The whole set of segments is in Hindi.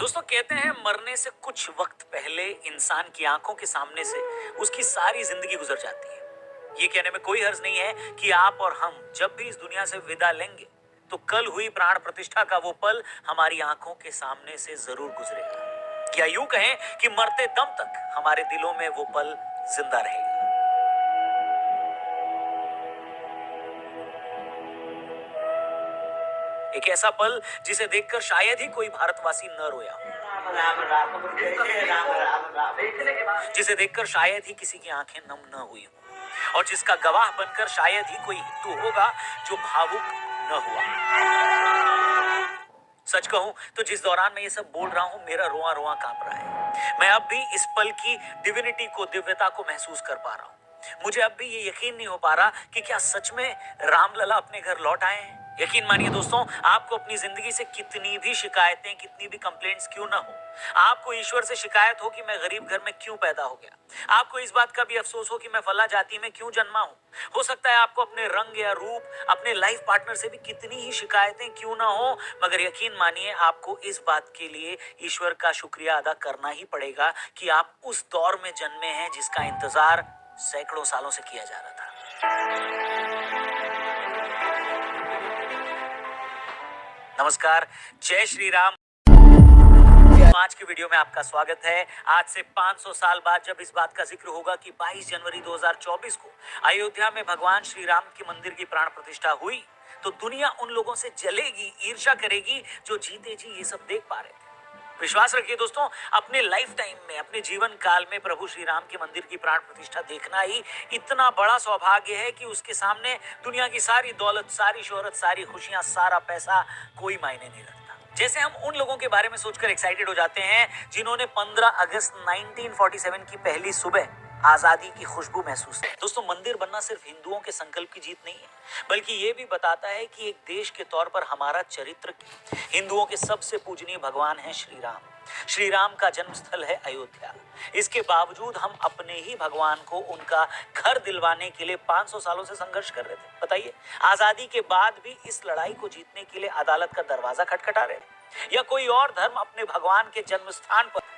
दोस्तों कहते हैं मरने से कुछ वक्त पहले इंसान की आंखों के सामने से उसकी सारी जिंदगी गुजर जाती है। ये कहने में कोई हर्ज नहीं है कि आप और हम जब भी इस दुनिया से विदा लेंगे तो कल हुई प्राण प्रतिष्ठा का वो पल हमारी आंखों के सामने से जरूर गुजरेगा, या यूं कहें कि मरते दम तक हमारे दिलों में वो पल जिंदा रहेगा। एक ऐसा पल जिसे देखकर शायद ही कोई भारतवासी न रोया हो, जिसे देखकर शायद ही किसी की आंखें नम न हुई हो, और जिसका गवाह बनकर शायद ही कोई हिंदू होगा जो भावुक न हुआ। सच कहूं तो जिस दौरान मैं ये सब बोल रहा हूं मेरा रोआ रोआ कांप रहा है। मैं अब भी इस पल की डिविनिटी को, दिव्यता को महसूस कर पा रहा हूं। मुझे अब भी ये यकीन नहीं हो पा रहा कि क्या सच में रामलला अपने घर लौट आए हैं। यकीन मानिए दोस्तों, आपको अपनी जिंदगी से कितनी भी शिकायतें, कितनी भी कंप्लेंट्स क्यों ना हो, आपको ईश्वर से शिकायत हो कि मैं गरीब घर में क्यों पैदा हो गया, आपको इस बात का भी अफसोस हो कि मैं फला जाति में क्यों जन्मा हूं, हो सकता है आपको अपने रंग या रूप, अपने लाइफ पार्टनर से भी कितनी ही शिकायतें क्यों ना हो, मगर यकीन मानिए आपको इस बात के लिए ईश्वर का शुक्रिया अदा करना ही पड़ेगा कि आप उस दौर में जन्मे हैं जिसका इंतजार सैकड़ों सालों से किया जा रहा था। नमस्कार, जय श्री राम। आज की वीडियो में आपका स्वागत है। आज से 500 साल बाद जब इस बात का जिक्र होगा कि 22 जनवरी 2024 को अयोध्या में भगवान श्री राम की मंदिर की प्राण प्रतिष्ठा हुई, तो दुनिया उन लोगों से जलेगी, ईर्ष्या करेगी जो जीते जी ये सब देख पा रहे थे। विश्वास रखिए दोस्तों, अपने लाइफ टाइम में, अपने जीवन काल में प्रभु श्री राम के मंदिर की प्राण प्रतिष्ठा देखना ही इतना बड़ा सौभाग्य है कि उसके सामने दुनिया की सारी दौलत, सारी शोहरत, सारी खुशियां, सारा पैसा कोई मायने नहीं रखता। जैसे हम उन लोगों के बारे में सोचकर एक्साइटेड हो जाते हैं जिन्होंने 15 अगस्त 1947 की पहली सुबह आजादी की खुशबू महसूस की। दोस्तों, मंदिर बनना सिर्फ हिंदुओं के संकल्प की जीत नहीं है, बल्कि ये भी बताता है कि एक देश के तौर पर हमारा चरित्र क्या। हिंदुओं के सबसे पूजनीय भगवान है श्री राम। श्री राम का जन्म स्थल है अयोध्या। इसके बावजूद हम अपने ही भगवान को उनका घर दिलवाने के लिए 500 सालों से संघर्ष कर रहे थे। बताइए, आजादी के बाद भी इस लड़ाई को जीतने के लिए अदालत का दरवाजा खटखटा रहे थे, या कोई और धर्म अपने भगवान के जन्म स्थान पर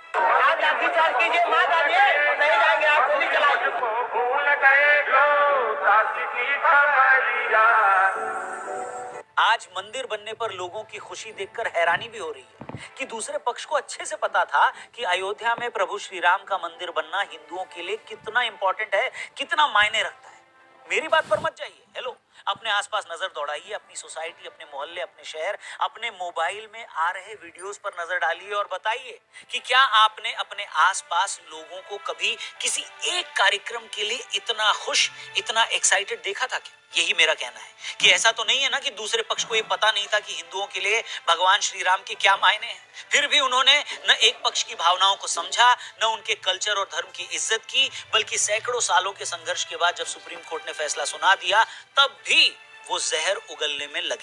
आज मंदिर बनने पर लोगों की खुशी देखकर हैरानी भी हो रही है कि दूसरे पक्ष को अच्छे से पता था कि अयोध्या में प्रभु श्री राम का मंदिर बनना हिंदुओं के लिए कितना इंपॉर्टेंट है, कितना मायने रखता है। मेरी बात पर मत जाइए। हेलो, अपने आसपास नजर दौड़ाइए, अपनी सोसाइटी, अपने मोहल्ले, अपने शहर, अपने मोबाइल में आ रहे वीडियोस पर नजर डालिए और बताइए कि क्या आपने अपने आसपास लोगों को कभी किसी एक कार्यक्रम के लिए इतना खुश, इतना एक्साइटेड देखा था क्या? यही मेरा कहना है कि ऐसा तो नहीं है ना कि दूसरे पक्ष को ये पता नहीं था कि हिंदुओं के लिए भगवान श्री राम के क्या मायने हैं। फिर भी उन्होंने न एक पक्ष की भावनाओं को समझा, न उनके कल्चर और धर्म की इज्जत की, बल्कि सैकड़ों सालों के संघर्ष के बाद जब सुप्रीम कोर्ट ने फैसला सुना दिया, तब भी वो जहर उगलने में लगे।